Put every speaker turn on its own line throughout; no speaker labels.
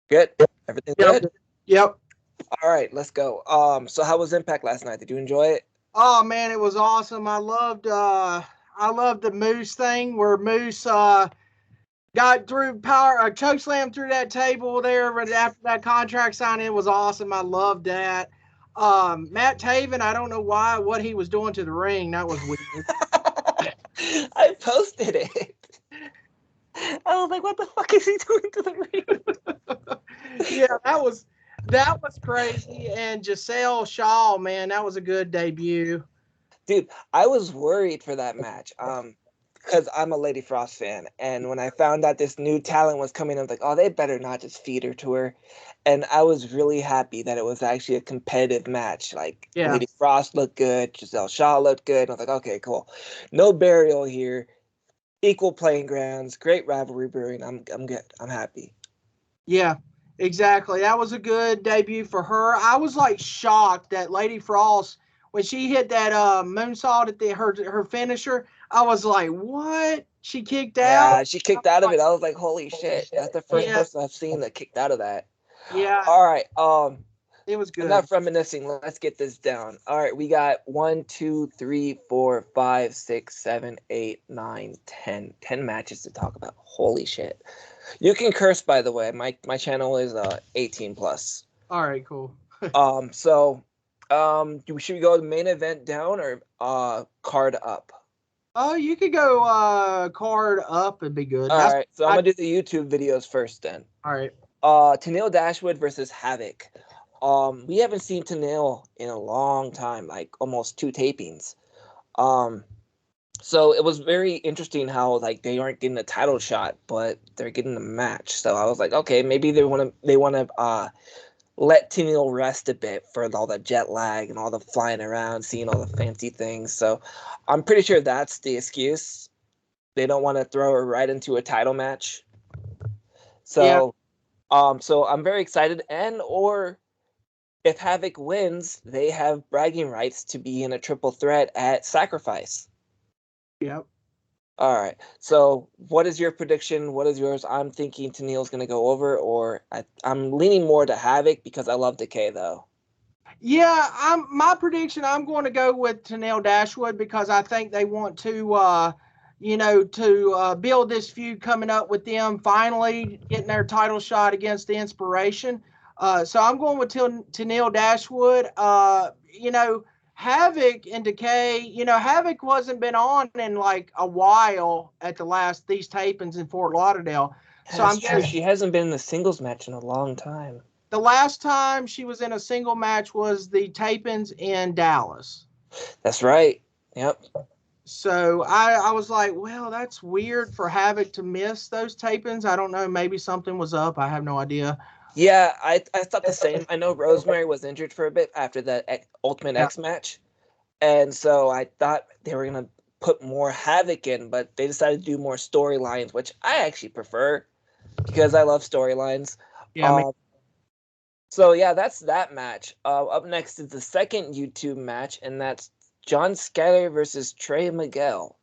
Good. Everything
Yep.
good?
Yep.
All right, let's go. So how was Impact last night? Did you enjoy it?
Oh man, it was awesome. I loved the Moose thing where Moose got through power choke slam through that table there right after that contract signing. It was awesome. I loved that. Matt Taven, I don't know what he was doing to the ring. That was weird.
I posted it. I was like, what the fuck is he doing to the ring?
Yeah, that was crazy. And Giselle Shaw, man, that was a good debut.
Dude, I was worried for that match. Because I'm a Lady Frost fan, and when I found out this new talent was coming, I was like, oh, they better not just feed her to her. And I was really happy that it was actually a competitive match. Like
Yeah.
Lady Frost looked good, Giselle Shaw looked good. I was like, okay, cool. No burial here. Equal playing grounds, great rivalry brewing. I'm good. I'm happy.
Yeah, exactly. That was a good debut for her. I was like shocked that Lady Frost when she hit that moonsault at her finisher. I was like, what? She kicked out.
Yeah, she kicked out of it. I was like, holy shit. That's the first
Yeah,
person I've seen that kicked out of that.
yeah,
All right.
it was good.
Enough reminiscing. Let's get this down. All right, we got 1, 2, 3, 4, 5, 6, 7, 8, 9, 10. 10 matches to talk about. Holy shit. You can curse, by the way. My channel is 18 plus.
All right, cool.
So should we go the main event down or card up?
Oh, you could go card up and be good.
All
That's
right, so I'm
I.
gonna do the YouTube videos first then.
All right.
Tanil Dashwood versus Havoc. We haven't seen Tanil in a long time, like almost two tapings. Um, so it was very interesting how like they aren't getting a title shot, but they're getting a match. So I was like, okay, maybe they want to let Tennille rest a bit for all the jet lag and all the flying around, seeing all the fancy things. So I'm pretty sure that's the excuse. They don't want to throw her right into a title match.
Yeah.
So I'm very excited. And or if Havoc wins, they have bragging rights to be in a triple threat at Sacrifice.
Yep.
All right. So what is your prediction? What is yours? I'm thinking Tennille's going to go over, or I'm leaning more to Havoc because I love Decay though.
Yeah, my prediction. I'm going to go with Tanel Dashwood because I think they want to, build this feud coming up with them finally getting their title shot against the Inspiration. So I'm going with Tanel Dashwood. Havoc and Decay. Havoc wasn't been on in like a while at these tapings in Fort Lauderdale.
Yeah,
So
that's
I'm
true.
guessing
She hasn't been in a singles match in a long time.
the last time she was in a single match was the tapings in Dallas.
That's right. Yep.
So I was like, well, that's weird for Havoc to miss those tapings. I don't know. Maybe something was up. I have no idea.
Yeah, I thought the same. I know Rosemary was injured for a bit after that Ultimate
Yeah.
X match, and so I thought they were gonna put more Havoc in, but they decided to do more storylines, which I actually prefer because I love storylines.
Yeah. I mean,
Um, so yeah, that's that match. Up next is the second YouTube match, and that's John Skyler versus Trey Miguel.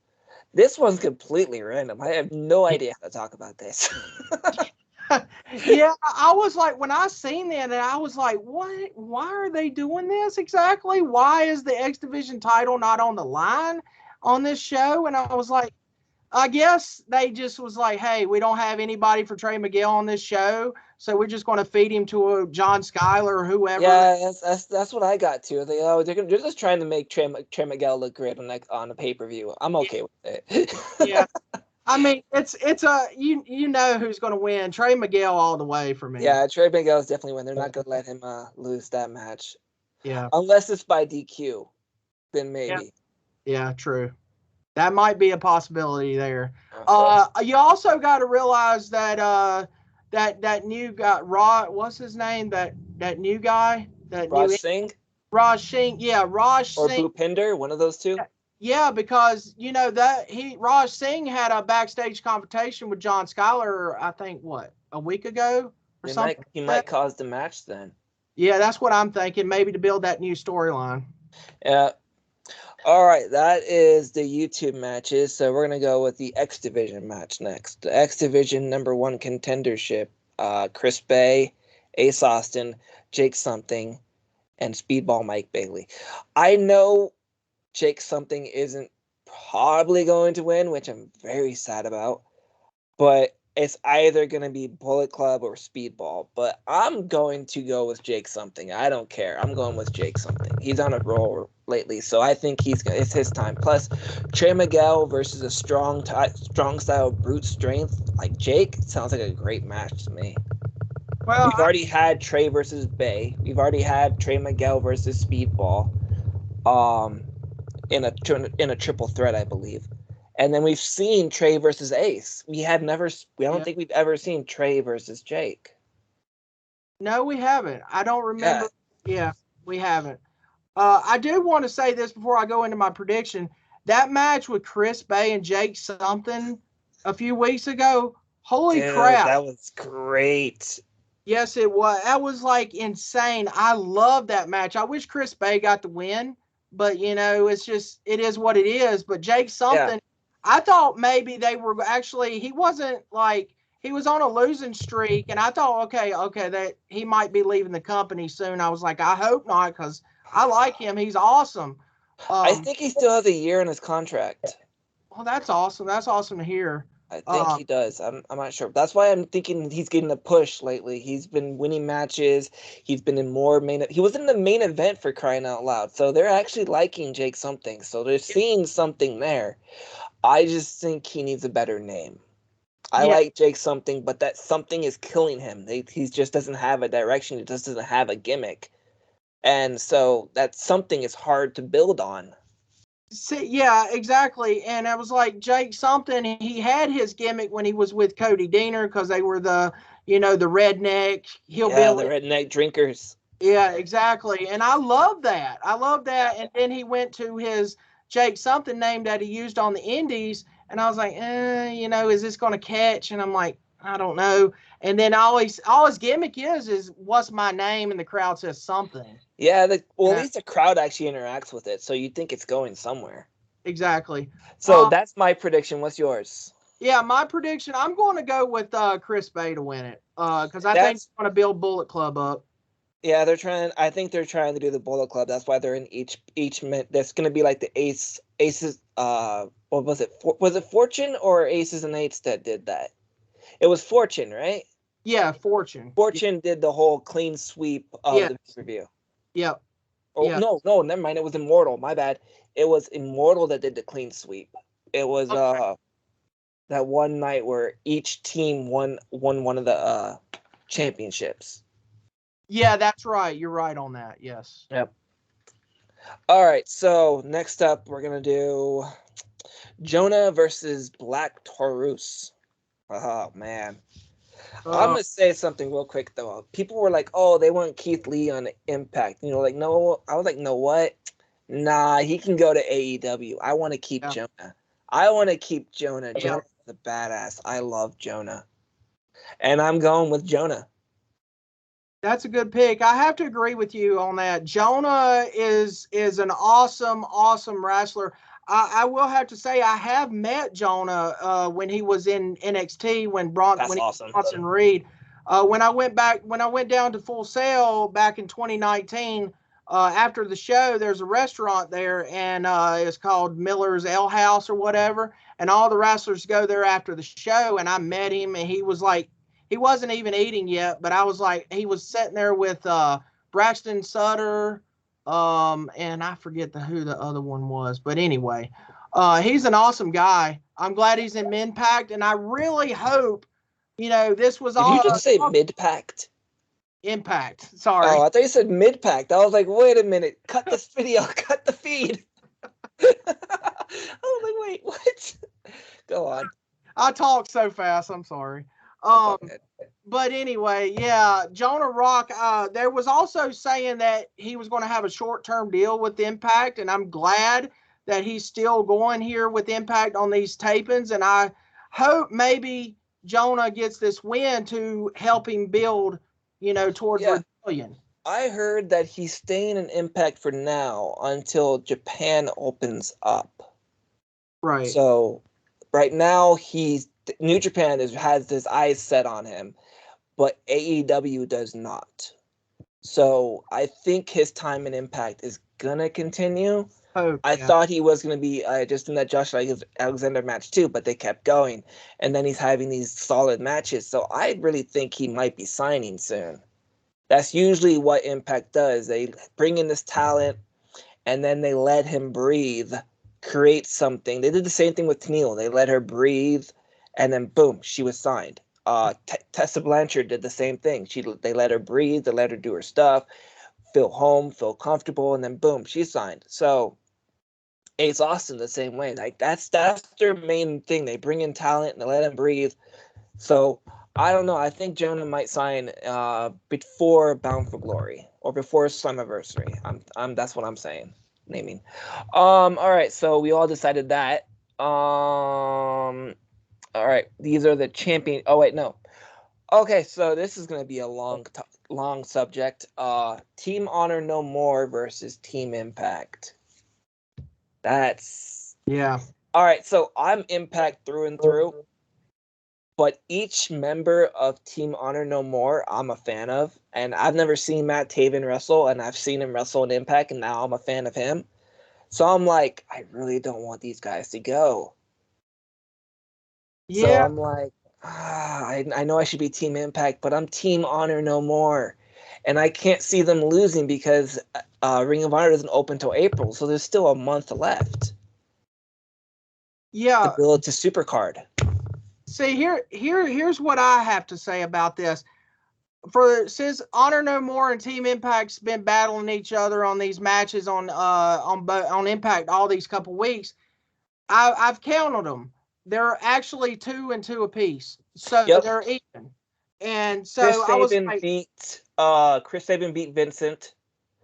This one's completely random. I have no idea how to talk about this.
yeah, I was like, when I seen that, and I was like, what? Why are they doing this exactly? Why is the X Division title not on the line on this show? And I was like, I guess they just was like, hey, we don't have anybody for Trey Miguel on this show, so we're just going to feed him to a John Skyler or whoever.
Yeah, that's what I got too. They're just trying to make Trey Miguel look great on a pay per view. I'm
Yeah,
okay with it.
yeah. I mean, it's a you know who's going to win? Trey Miguel all the way for me.
Yeah, Trey Miguel's definitely win. They're not gonna let him lose that match
Yeah,
unless it's by DQ. Then
yeah,
maybe.
yeah. True. That might be a possibility there.
Uh,
You also got to realize that that new guy, what's his name? That new guy, that
Raj
new
Singh
Raj Singh. Yeah, Raj
or
Singh.
Bhupinder, one of those two.
Yeah, because that Raj Singh had a backstage confrontation with John Skyler. I think what, a week ago or
They
something
might he
like
might
that.
cause the match then.
Yeah, that's what I'm thinking. Maybe to build that new storyline.
Yeah. All right, that is the YouTube matches. So we're gonna go with the X Division match next. The X Division number one contendership. Chris Bay, Ace Austin, Jake Something, and Speedball Mike Bailey. I know Jake Something isn't probably going to win, which I'm very sad about, but it's either going to be Bullet Club or Speedball. But I'm going to go with Jake Something. I don't care. I'm going with Jake Something. He's on a roll lately, so I think it's his time. Plus, Trey Miguel versus a strong style brute strength like Jake sounds like a great match to me.
Well,
We've already had Trey versus Bay. We've already had Trey Miguel versus Speedball. In a triple threat, I believe. And then we've seen Trey versus Ace. We don't think we've ever seen Trey versus Jake.
No, we haven't. I don't remember. Yeah, we haven't. I do want to say this before I go into my prediction. That match with Chris Bay and Jake Something a few weeks ago, holy crap.
That was great.
Yes, it was. That was like insane. I love that match. I wish Chris Bay got the win, but it's just, it is what it is. But Jake Something, I thought maybe they were actually, he wasn't like, he was on a losing streak, and I thought, okay, that he might be leaving the company soon. I was like, I hope not, because I like him. He's awesome.
I think he still has a year in his contract.
Well, that's awesome. That's awesome to hear.
I think he does. I'm not sure. That's why I'm thinking he's getting a push lately. He's been winning matches. He's been in more he was in the main event, for crying out loud. So they're actually liking Jake Something. So they're seeing something there. I just think he needs a better name. I like Jake Something, but that something is killing him. He just doesn't have a direction. He just doesn't have a gimmick. And so that something is hard to build on.
See, yeah, exactly. And I was like, Jake Something, he had his gimmick when he was with Cody Deaner, because they were the redneck hillbilly.
Yeah, the redneck drinkers.
Yeah, exactly. And I love that. And then he went to his Jake Something name that he used on the indies. And I was like, is this going to catch? And I'm like, I don't know. And then all his gimmick is what's my name? And the crowd says something.
Yeah, at least the crowd actually interacts with it, so you think it's going somewhere.
Exactly.
So that's my prediction. What's yours?
Yeah, my prediction, I'm going to go with Chris Bay to win it, because I think they're going to build Bullet Club up.
Yeah, I think they're trying to do the Bullet Club. That's why they're in each that's going to be like the Aces. What was it? Was it Fortune or Aces and Eights that did that? It was Fortune, right?
Yeah, Fortune.
Fortune did the whole clean sweep of the pay-per-view.
Yep.
Oh, no, never mind. It was Immortal. My bad. It was Immortal that did the clean sweep. It was that one night where each team won one of the championships.
Yeah, that's right. You're right on that. Yes.
Yep. All right. So next up, we're gonna do Jonah versus Black Taurus. Oh man. I'm gonna say something real quick though. People were like, "Oh, they want Keith Lee on Impact." No. I was like, "No, what? Nah, he can go to AEW. I want to keep Jonah. I want to keep Jonah. Yeah. Jonah's the badass. I love Jonah, and I'm going with Jonah."
That's a good pick. I have to agree with you on that. Jonah is an awesome wrestler. I will have to say I have met Jonah when he was in NXT when Bronson Reed. When I went down to Full Sail back in 2019, after the show, there's a restaurant there, and it's called Miller's Ale House or whatever. And all the wrestlers go there after the show, and I met him, and he was like, he wasn't even eating yet, but I was like, he was sitting there with Braxton Sutter, and I forget who the other one was. But anyway, he's an awesome guy. I'm glad he's in Minpact, and I really hope, this was all.
Did you just say Mid-Pact?
Impact. Sorry.
Oh, I thought you said Mid-Pact. I was like, wait a minute. Cut this video. Cut the feed. I was like, wait, what? Go on.
I talk so fast. I'm sorry. But anyway, yeah, Jonah Rock, there was also saying that he was going to have a short-term deal with Impact, and I'm glad that he's still going here with Impact on these tapings, and I hope maybe Jonah gets this win to help him build, towards rebellion.
I heard that he's staying in Impact for now until Japan opens up.
Right.
So right now New Japan has his eyes set on him. but AEW does not. So I think his time in Impact is gonna continue.
Oh,
I
yeah.
thought he was gonna be just in that Josh Alexander match too, but they kept going, and then he's having these solid matches. So I really think he might be signing soon. That's usually what Impact does. They bring in this talent, and then they let him breathe, create something. They did the same thing with Tanil. They let her breathe, and then boom, she was signed. Tessa Blanchard did the same thing. They let her breathe, they let her do her stuff, feel home, feel comfortable, and then boom, she's signed. So Ace Austin the same way. Like that's their main thing. They bring in talent and they let him breathe. So I don't know. I think Jonah might sign before Bound for Glory or before Slammiversary. That's what I'm saying. Naming. All right. So we all decided that. All right. These are the champion. Oh wait, no. Okay. So this is gonna be a long subject. Team Honor No More versus Team Impact. That's
Yeah.
all right. So I'm Impact through and through. But each member of Team Honor No More, I'm a fan of. And I've never seen Matt Taven wrestle, and I've seen him wrestle in Impact, and now I'm a fan of him. So I'm like, I really don't want these guys to go. So
Yeah.
I'm like, I know I should be Team Impact, but I'm Team Honor No More. And I can't see them losing because Ring of Honor doesn't open until April, so there's still a month left to
Yeah.
build to Supercard.
See, here's what I have to say about this. Since Honor No More and Team Impact's been battling each other on these matches on Impact all these couple weeks, I've counted them. They're actually 2 and 2 apiece, so
Yep.
they're even. And so I was like,
Chris Sabin beat Vincent.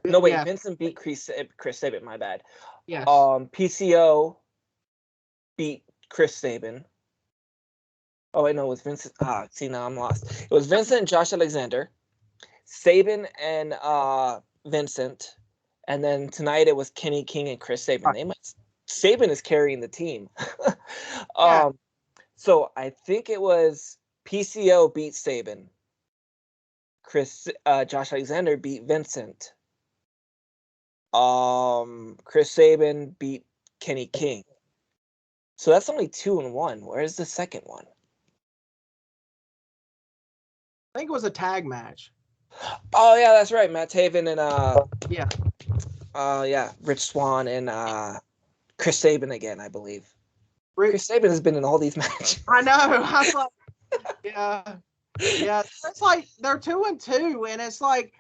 No, wait,
yeah,
Vincent beat Chris Sabin. My bad.
yes,
PCO beat Chris Sabin. Oh wait, no, it was Vincent. See now I'm lost. It was Vincent and Josh Alexander, Sabin and Vincent, and then tonight it was Kenny King and Chris Sabin. Sabin is carrying the team.
yeah.
So I think it was PCO beat Sabin. Josh Alexander beat Vincent. Chris Sabin beat Kenny King. So that's only 2 and 1. Where's the second one?
I think it was a tag match.
Oh yeah, that's right. Matt Taven and
yeah,
Rich Swann and Chris Sabin again, I believe.
Rick,
Chris Sabin has been in all these matches.
I know. I was like, yeah. It's like they're 2 and 2, and it's like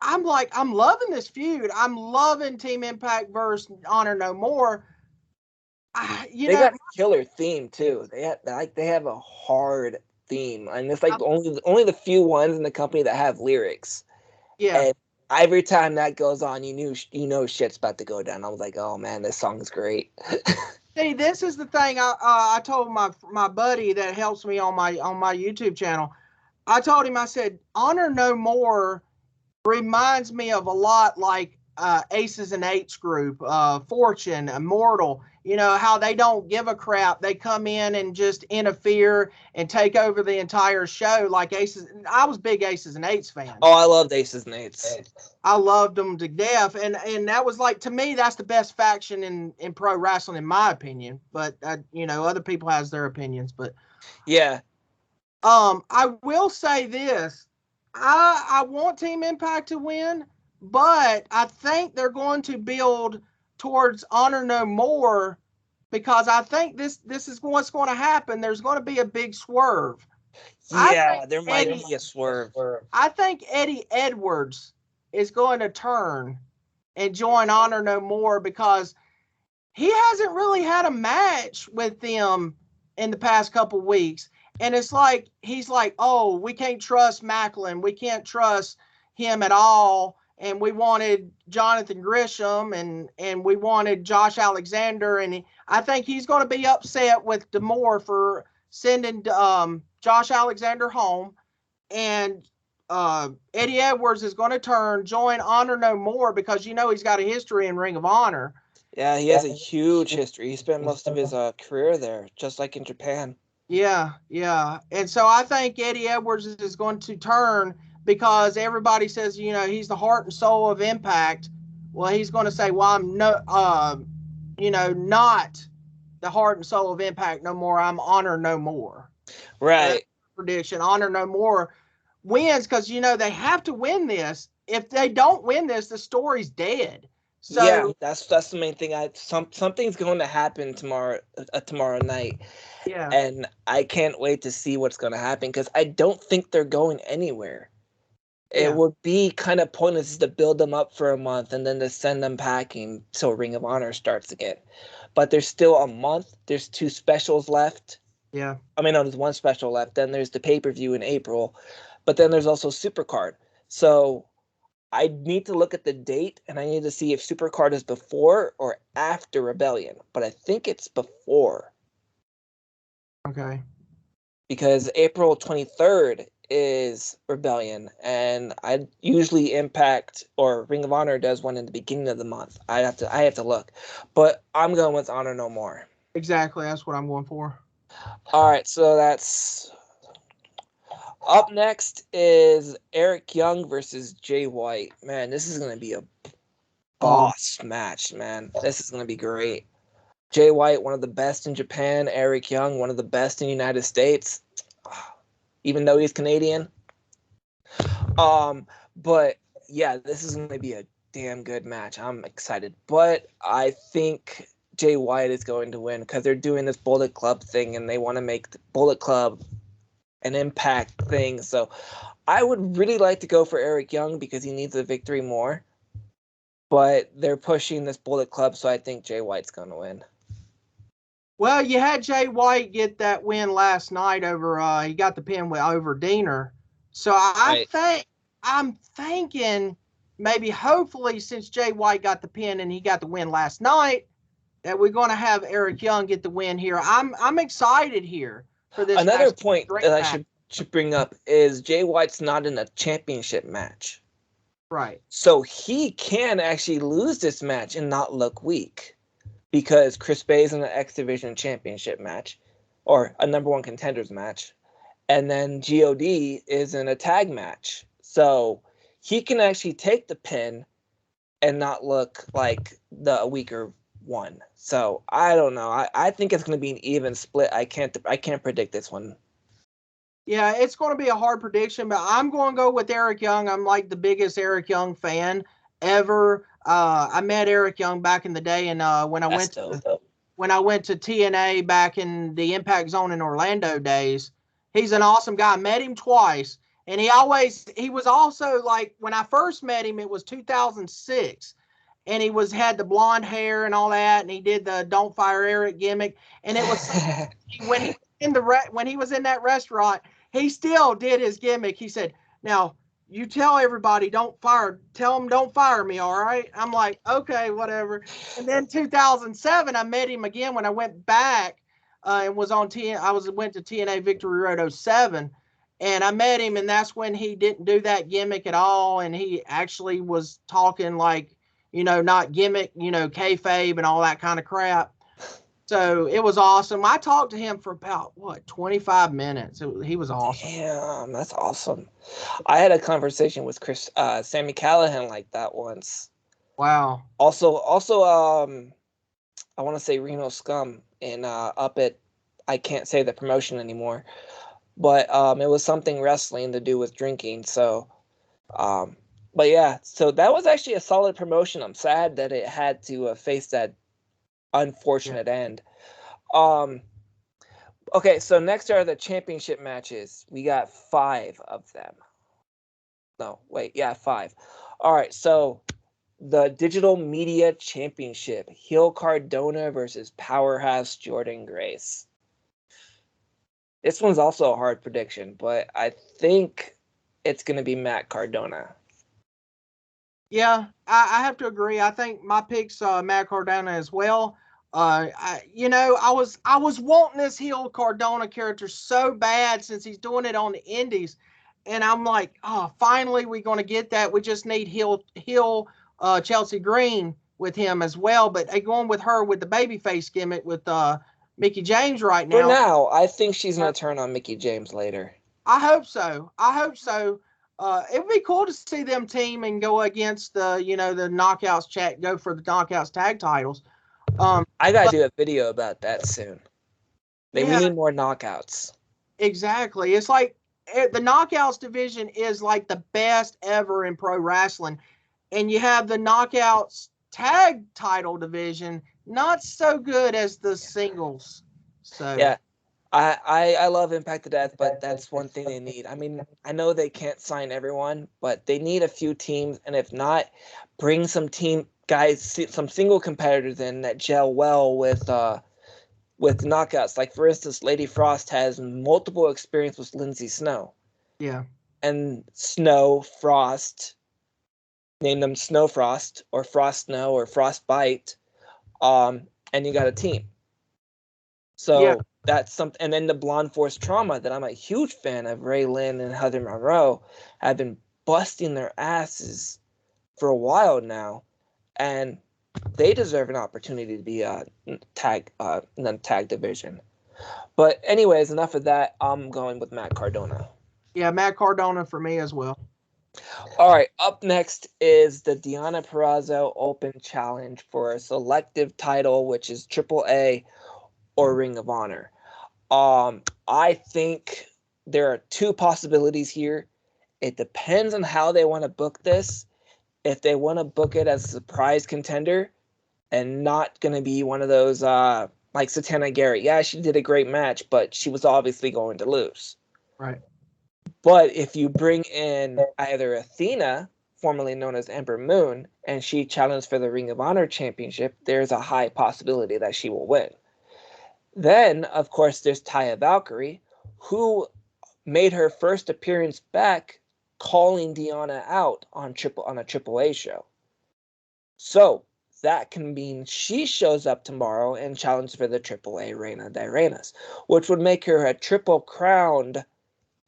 I'm loving this feud. I'm loving Team Impact versus Honor No More.
They got a killer theme too. They have a hard theme, and it's like only the few ones in the company that have lyrics.
Yeah.
And every time that goes on, you know shit's about to go down. I was like, oh man, this song's great.
See, this is the thing I told my buddy that helps me on my YouTube channel. I told him, I said, Honor No More reminds me of a lot like Aces and Eights group, Fortune, Immortal. You know how they don't give a crap. They come in and just interfere and take over the entire show like Aces. I was big Aces and Eights fan.
Oh, I loved Aces and Eights.
I loved them to death, and that was like, to me, that's the best faction in pro wrestling in my opinion. But other people has their opinions. But
yeah,
I will say this: I want Team Impact to win, but I think they're going to build towards Honor No More because I think this is what's going to happen. There's going to be a big swerve.
yeah, there might be a swerve.
I think Eddie Edwards is going to turn and join Honor No More because he hasn't really had a match with them in the past couple weeks. And it's like, he's like, oh, we can't trust Macklin. We can't trust him at all. And we wanted Jonathan Grisham and we wanted Josh Alexander. And I think he's going to be upset with D'Amore for sending Josh Alexander home. And Eddie Edwards is going to join Honor No More because he's got a history in Ring of Honor.
Yeah, he has a huge history. He spent most of his career there, just like in Japan.
Yeah. And so I think Eddie Edwards is going to turn because everybody says, he's the heart and soul of Impact. Well, he's going to say, well, I'm not the heart and soul of Impact no more. I'm Honor No More. So that's
Right.
prediction. Honor No More wins because, they have to win this. If they don't win this, the story's dead.
Yeah,
So,
that's the main thing. Something's going to happen tomorrow night,
yeah,
and I can't wait to see what's going to happen because I don't think they're going anywhere. It
yeah.
would be kind of pointless to build them up for a month and then to send them packing till Ring of Honor starts again. But there's still a month. There's 2 specials left.
Yeah.
I mean, no, there's 1 special left. Then there's the pay-per-view in April, but then there's also Supercard. So I need to look at the date and I need to see if Supercard is before or after Rebellion. But I think it's before
Okay.
because April 23rd is Rebellion, and I usually Impact or Ring of Honor does one in the beginning of the month. I have to look, but I'm going with Honor No More.
Exactly. That's what I'm going for.
All right, so that's up next is Eric Young versus Jay White. Man, this is gonna be a
Oh,
boss match, man. This is gonna be great. Jay White, one of the best in Japan. Eric Young, one of the best in the United States, even though he's Canadian. But yeah, this is gonna be a damn good match. I'm excited, but I think Jay White is going to win because they're doing this Bullet Club thing and they want to make the Bullet Club an Impact thing. So I would really like to go for Eric Young because he needs a victory more. But they're pushing this Bullet Club, so I think Jay White's going to win.
well, you had Jay White get that win last night over. He got the pin over Diener. So
Right.
I'm thinking maybe hopefully since Jay White got the pin and he got the win last night, that we're going to have Eric Young get the win here. I'm excited here for this match.
Another point
Great
that I
match.
should bring up is Jay White's not in a championship match.
Right.
So he can actually lose this match and not look weak because Chris Bay's in an X Division championship match or a number 1 contenders match. And then God is in a tag match. So he can actually take the pin and not look like the weaker one. So I don't know. I think it's going to be an even split. I can't predict this one.
Yeah, it's going to be a hard prediction, but I'm going to go with Eric Young. I'm like the biggest Eric Young fan ever. I met Eric Young back in the day, and
That's dope.
when I went to TNA back in the Impact Zone in Orlando days, he's an awesome guy. I met him twice, and he was also like when I first met him, it was 2006, and he had the blonde hair and all that, and he did the "Don't Fire Eric" gimmick, and it was when he when he was in that restaurant, he still did his gimmick. He said, "Now you tell everybody tell them don't fire me, all right?" I'm like, "Okay, whatever." And then 2007, I met him again when I went back and was on went to TNA Victory Road '07. And I met him, and that's when he didn't do that gimmick at all, and he actually was talking like, not gimmick, kayfabe and all that kind of crap. So it was awesome. I talked to him for about 25 minutes. He was awesome.
Damn, that's awesome. I had a conversation with Sammy Callahan like that once.
Wow.
Also, I want to say Reno Scum in up at I can't say the promotion anymore, but it was something wrestling to do with drinking. So, but yeah, so that was actually a solid promotion. I'm sad that it had to face that unfortunate end. Okay, so next are the championship matches. We got 5 of them. No, wait, yeah, 5. All right, so the Digital Media Championship, Heel Cardona versus Powerhouse Jordan Grace. This one's also a hard prediction, but I think it's going to be Matt Cardona.
Yeah, I have to agree. I think my pick's Matt Cardona as well. I was wanting this heel Cardona character so bad since he's doing it on the Indies, and I'm like, oh, finally we're going to get that. We just need heel Chelsea Green with him as well, but they going with her with the babyface gimmick with Mickie James right
For
now.
now, I think she's going to turn on Mickie James later.
I hope so. I hope so. It would be cool to see them team and go against the knockouts chat, go for the knockouts tag titles.
I got to do a video about that soon. We need more knockouts.
Exactly. It's like the knockouts division is like the best ever in pro wrestling. And you have the knockouts tag title division, not so good as the singles. So
yeah. I love Impact to Death, but that's one thing they need. I mean, I know they can't sign everyone, but they need a few teams, and if not, bring some team guys, some single competitors in that gel well with knockouts. Like, for instance, Lady Frost has multiple experience with Lindsay Snow.
Yeah.
And Snow, Frost, name them Snow Frost or Frost Snow or Frostbite, and you got a team. So that's something. And then the Blonde Force Trauma, that I'm a huge fan of, Ray Lynn and Heather Monroe, have been busting their asses for a while now, and they deserve an opportunity to be a tag in the tag division. But anyways, enough of that. I'm going with Matt Cardona.
Yeah, Matt Cardona for me as well.
All right, up next is the Deonna Purrazzo Open Challenge for a selective title, which is AAA or Ring of Honor. I think there are two possibilities here. It depends on how they want to book this. If they want to book it as a surprise contender and not going to be one of those like Satana Garrett. Yeah, she did a great match, but she was obviously going to lose.
Right.
But if you bring in either Athena, formerly known as Ember Moon, and she challenged for the Ring of Honor Championship, there's a high possibility that she will win. Then, of course, there's Taya Valkyrie, who made her first appearance back calling Deonna out on a AAA show. So that can mean she shows up tomorrow and challenges for the AAA Reina de Reinas, which would make her a triple crowned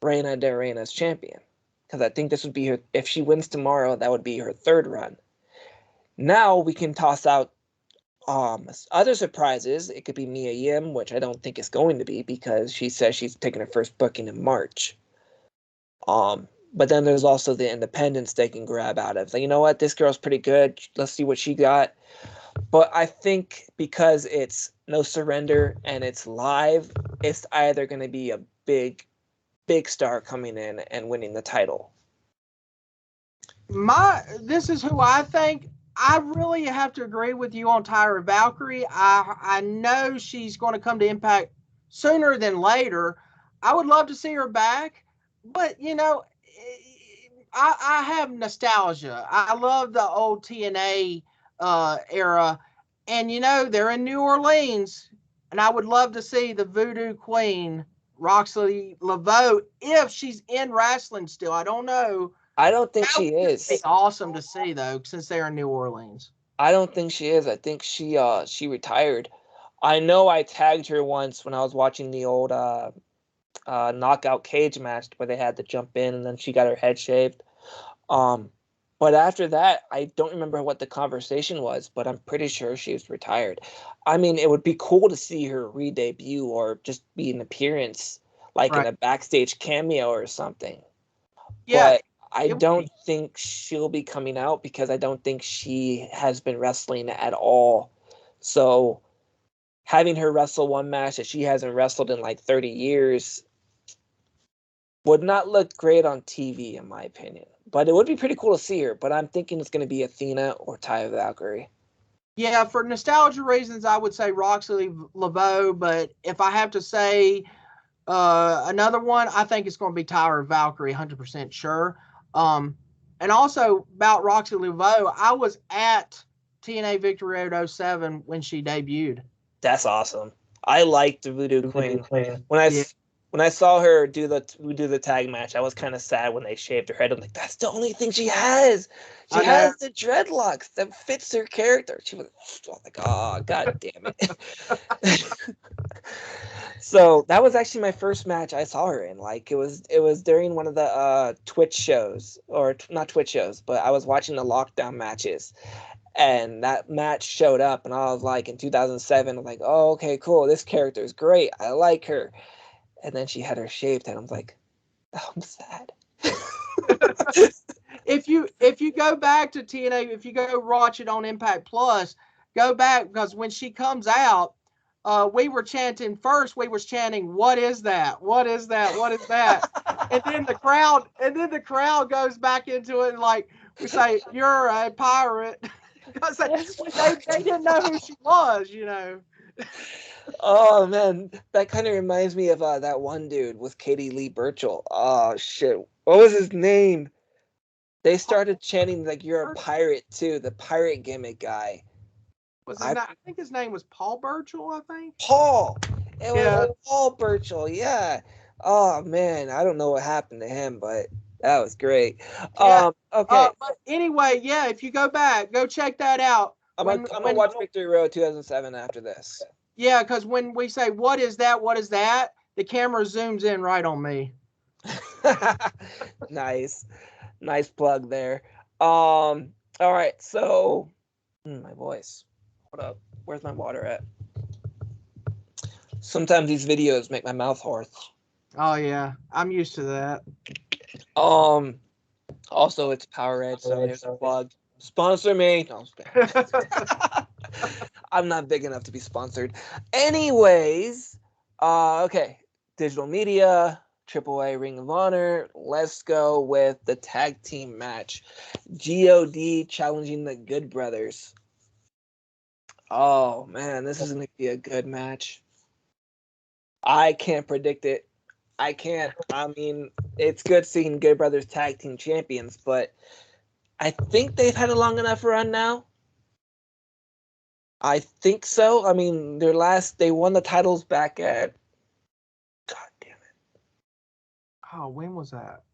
Reina de Reinas champion. Because I think this would be her, if she wins tomorrow, that would be her third run. Now we can toss out other surprises. It could be Mia Yim, which I don't think is going to be because she says she's taking her first booking in March. But then there's also the independents they can grab out of. Like, you know what? This girl's pretty good. Let's see what she got. But I think because it's No Surrender and it's live, it's either going to be a big star coming in and winning the title.
This is who I think. I really have to agree with you on Taya Valkyrie. I know she's going to come to Impact sooner than later. I would love to see her back, but I have nostalgia. I love the old TNA era, and they're in New Orleans, and I would love to see the Voodoo Queen, Roxy Laveau, if she's in wrestling still. I don't know.
I don't think she is.
It'd be awesome to see though, since they're in New Orleans.
I don't think she is. I think she retired. I know I tagged her once when I was watching the old knockout cage match where they had to jump in and then she got her head shaved. But after that, I don't remember what the conversation was, but I'm pretty sure she was retired. I mean, it would be cool to see her re-debut or just be an appearance, like in a backstage cameo or something.
Yeah.
But I don't think she'll be coming out because I don't think she has been wrestling at all. So having her wrestle one match that she hasn't wrestled in like 30 years would not look great on TV, in my opinion. But it would be pretty cool to see her. But I'm thinking it's going to be Athena or Taya Valkyrie.
Yeah, for nostalgia reasons, I would say Roxy Laveau. But if I have to say another one, I think it's going to be Taya Valkyrie, 100% sure. And also about Roxy Laveau, I was at TNA Victory Road 07 when she debuted.
That's awesome. I liked the Voodoo Queen. When I saw her do the tag match, I was kind of sad when they shaved her head. I'm like, that's the only thing she has. She has the dreadlocks that fits her character. She was like, oh, god damn it. So that was actually my first match I saw her in. Like it was during one of the Twitch shows, or not Twitch shows, but I was watching the lockdown matches. And that match showed up, and I was like, in 2007, I'm like, oh, okay, cool. This character is great. I like her. And then she had her shaved, and I'm like, oh, I'm sad.
If you go back to TNA, if you go watch it on Impact Plus, go back, because when she comes out, we were chanting first. We was chanting, "What is that? What is that? What is that?" And then the crowd goes back into it, and like we say, "You're a pirate," because they didn't know who she was, you know.
Oh man, that kind of reminds me of that one dude with Katie Lee Burchill. Oh shit, what was his name? They started chanting like you're a pirate too, the pirate gimmick guy.
Was his name? I think his name was Paul Burchill. I think.
Paul. It
Yeah.
was Paul Burchill. Yeah. Oh man, I don't know what happened to him, but that was great.
Yeah.
Okay.
But anyway, yeah. If you go back, go check that out.
I'm gonna watch Victory Road 2007 after this.
Yeah, because when we say what is that, what is that, the camera zooms in right on me.
Nice plug there. All right, so my voice. Hold up, where's my water at? Sometimes these videos make my mouth hoarse.
Oh yeah, I'm used to that.
Also it's Powerade, so here's a plug. Sponsor me. No, I'm not big enough to be sponsored. Anyways, okay, digital media, AAA Ring of Honor. Let's go with the tag team match. God challenging the Good Brothers. Oh man, this is gonna be a good match. I can't predict it. I can't. I mean, it's good seeing Good Brothers tag team champions, but I think they've had a long enough run now. I think so. I mean, they won the titles back at, God damn it.
Oh, when was that?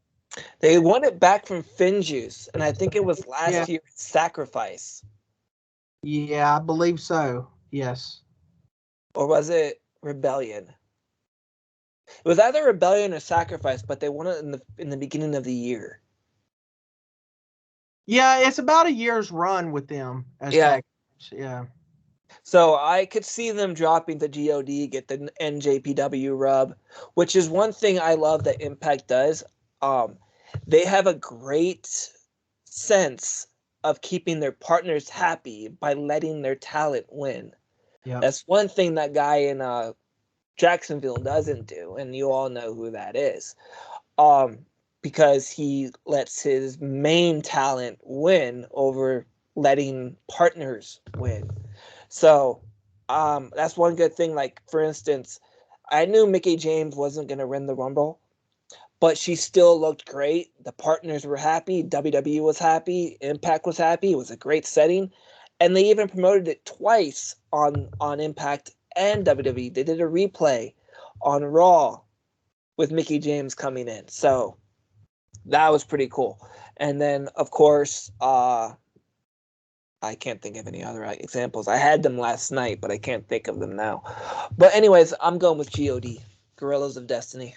They won it back from Finjuice, and I think it was last year's Sacrifice.
Yeah, I believe so. Yes.
Or was it Rebellion? It was either Rebellion or Sacrifice, but they won it in the beginning of the year.
Yeah, it's about a year's run with them as tag teams. Yeah.
So I could see them dropping the God, get the NJPW rub, which is one thing I love that Impact does. They have a great sense of keeping their partners happy by letting their talent win.
Yeah.
That's one thing that guy in Jacksonville doesn't do, and you all know who that is. Because he lets his main talent win over letting partners win. So that's one good thing. Like, for instance, I knew Mickie James wasn't going to win the Rumble, but she still looked great. The partners were happy. WWE was happy. Impact was happy. It was a great setting. And they even promoted it twice on Impact and WWE. They did a replay on Raw with Mickie James coming in. So that was pretty cool. And then, of course, I can't think of any other examples. I had them last night, but I can't think of them now. But anyways, I'm going with God, Guerrillas of Destiny.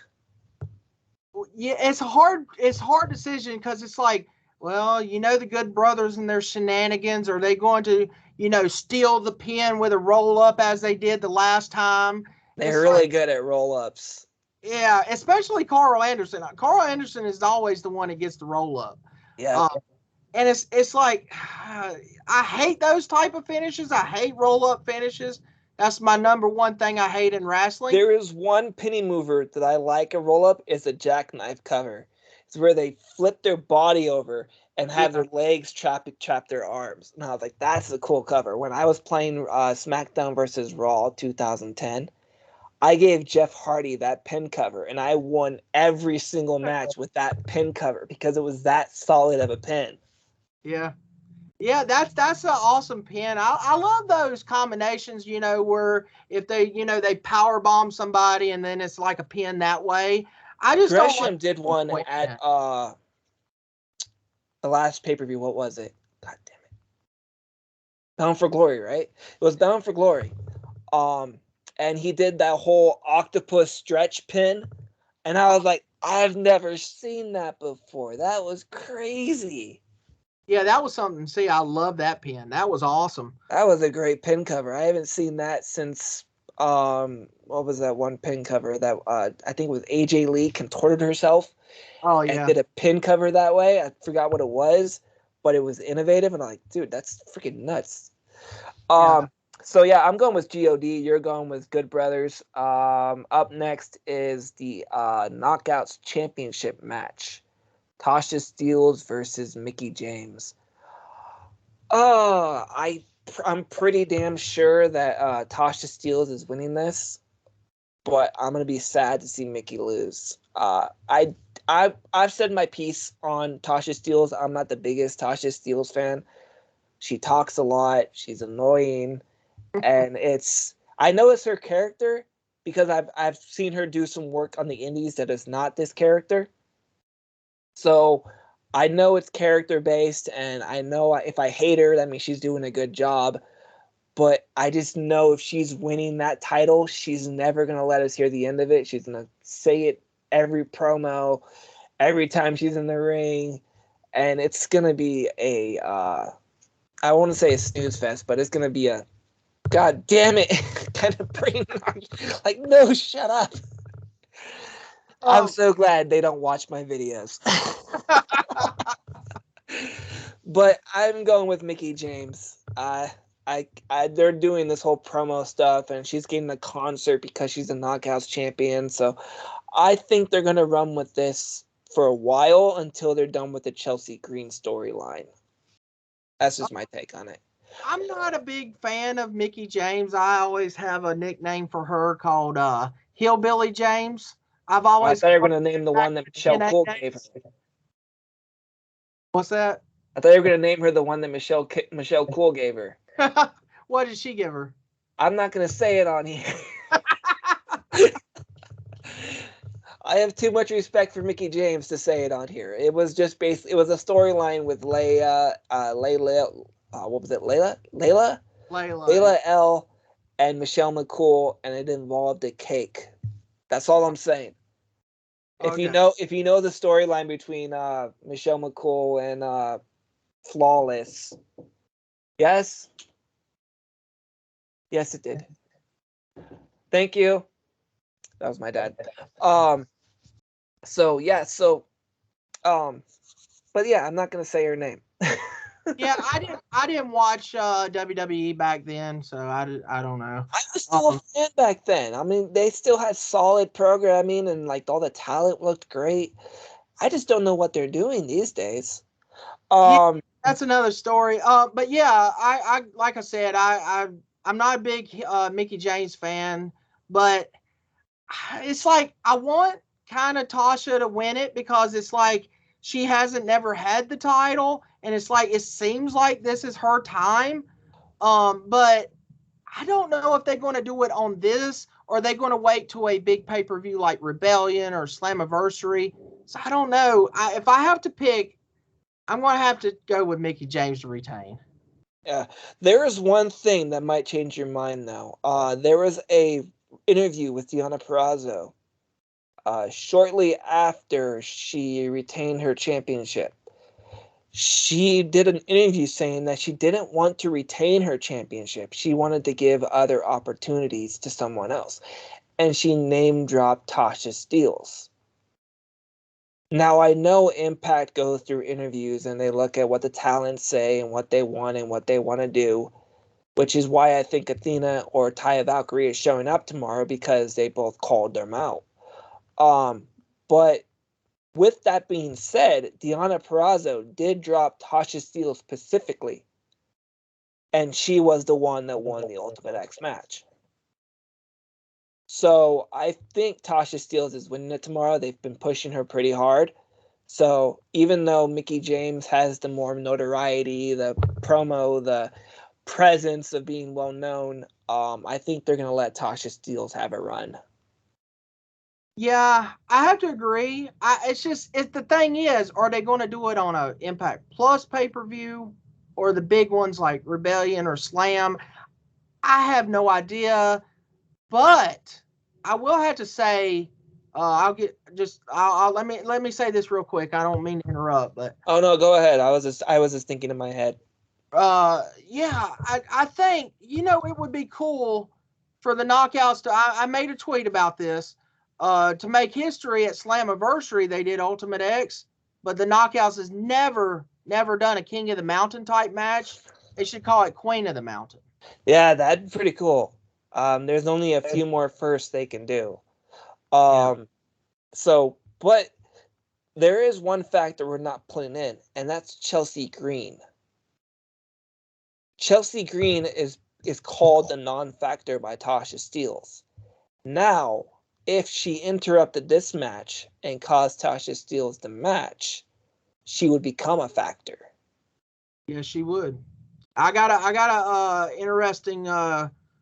Yeah, it's a hard decision, because it's like, well, the Good Brothers and their shenanigans. Are they going to, steal the pin with a roll up as they did the last time?
They're really good at roll ups.
Yeah, especially Carl Anderson. Carl Anderson is always the one that gets the roll up.
Yeah.
And it's like, I hate those type of finishes. I hate roll up finishes. That's my number one thing I hate in wrestling.
There is one penny mover that I like a roll up. It's a jackknife cover. It's where they flip their body over and have their legs trap their arms. And I was like, that's a cool cover. When I was playing SmackDown versus Raw 2010, I gave Jeff Hardy that pin cover, and I won every single match with that pin cover because it was that solid of a pin.
Yeah. Yeah, that's an awesome pin. I love those combinations, where if they, they power bomb somebody and then it's like a pin that way. I just
Gresham did one at the last pay-per-view. What was it? God damn it. Bound for Glory, right? It was Bound for Glory. And he did that whole octopus stretch pin, and I was like, I've never seen that before. That was crazy.
Yeah, that was something. See, I love that pin. That was awesome.
That was a great pin cover. I haven't seen that since what was that one pin cover that I think it was AJ Lee contorted herself
Oh
and
yeah,
did a pin cover that way. I forgot what it was, but it was innovative and I'm like, dude, that's freaking nuts.
yeah.
So yeah, I'm going with God. You're going with Good Brothers. Up next is the Knockouts Championship match. Tasha Steelz versus Mickie James. I'm pretty damn sure that Tasha Steelz is winning this, but I'm gonna be sad to see Mickie lose. I've said my piece on Tasha Steelz. I'm not the biggest Tasha Steelz fan. She talks a lot. She's annoying, and I know it's her character because I've seen her do some work on the indies that is not this character. So I know it's character based, and I know if I hate her, that means she's doing a good job. But I just know if she's winning that title, she's never gonna let us hear the end of it. She's gonna say it every promo, every time she's in the ring, and it's gonna be a I want to say a snooze fest, but it's gonna be a God damn it kind of brain like no, shut up. I'm
Um,
so glad they don't watch my videos. But I'm going with Mickie James. They're doing this whole promo stuff, and she's getting a concert because she's a Knockouts champion. So I think they're gonna run with this for a while until they're done with the Chelsea Green storyline. That's just my take on it.
I'm not a big fan of Mickie James. I always have a nickname for her called Hillbilly James. I've
I
always
thought you were
called
gonna name the
her back
one that
in
Michelle
TNA
Cool gave her.
days. What's that?
I thought you were gonna name her the one that Michelle Cool gave her.
What did she give her?
I'm not gonna say it on here. I have too much respect for Mickie James to say it on here. It was just it was a storyline with Layla, what was it,
Layla.
Layla L, and Michelle McCool, and it involved a cake. That's all I'm saying.
Okay.
If you know the storyline between Michelle McCool and Flawless, yes, yes, it did. Thank you. That was my dad. Um, so yeah, um, but yeah, I'm not gonna say her name.
Yeah, I didn't watch WWE back then, so I don't know.
I was still a fan back then. I mean, they still had solid programming and like all the talent looked great. I just don't know what they're doing these days.
Yeah,
Um,
that's another story. But yeah, I like I said, I'm not a big Mickie James fan, but it's like I want kind of Tasha to win it because it's like she hasn't never had the title, and it's like it seems like this is her time. But I don't know if they're going to do it on this or they're going to wait to a big pay per view like Rebellion or Slammiversary. So I don't know. If I have to pick, I'm going to have to go with Mickie James to retain.
yeah, there is one thing that might change your mind though. There was a interview with Deonna Purrazzo shortly after she retained her championship. She did an interview saying that she didn't want to retain her championship. She wanted to give other opportunities to someone else. And she name dropped Tasha Steelz. Now I know Impact goes through interviews and they look at what the talents say and what they want and what they want to do, which is why I think Athena or Taya Valkyrie is showing up tomorrow because they both called them out. But with that being said, Deonna Purrazzo did drop Tasha Steelz specifically, and she was the one that won the Ultimate X match. So I think Tasha Steelz is winning it tomorrow. They've been pushing her pretty hard. So even though Mickie James has the more notoriety, the promo, the presence of being well known, I think they're gonna let Tasha Steelz have a run.
Yeah, I have to agree. It's the thing is, are they going to do it on a Impact Plus pay per view or the big ones like Rebellion or Slam? I have no idea, but I will have to say Let me say this real quick. I don't mean to interrupt, but
Oh no, go ahead. I was just thinking in my head.
yeah, I think it would be cool for the knockouts to. I made a tweet about this. To make history at Slammiversary, they did Ultimate X, but the knockouts has never done a King of the Mountain type match. They should call it Queen of the Mountain.
Yeah, that'd be pretty cool. There's only a few more firsts they can do.
Yeah.
But there is one factor we're not putting in, and that's Chelsea Green. Chelsea Green is called the non-factor by Tasha Steelz. Now, if she interrupted this match and caused Tasha Steelz the match, she would become a factor.
Yes, she would. I got a interesting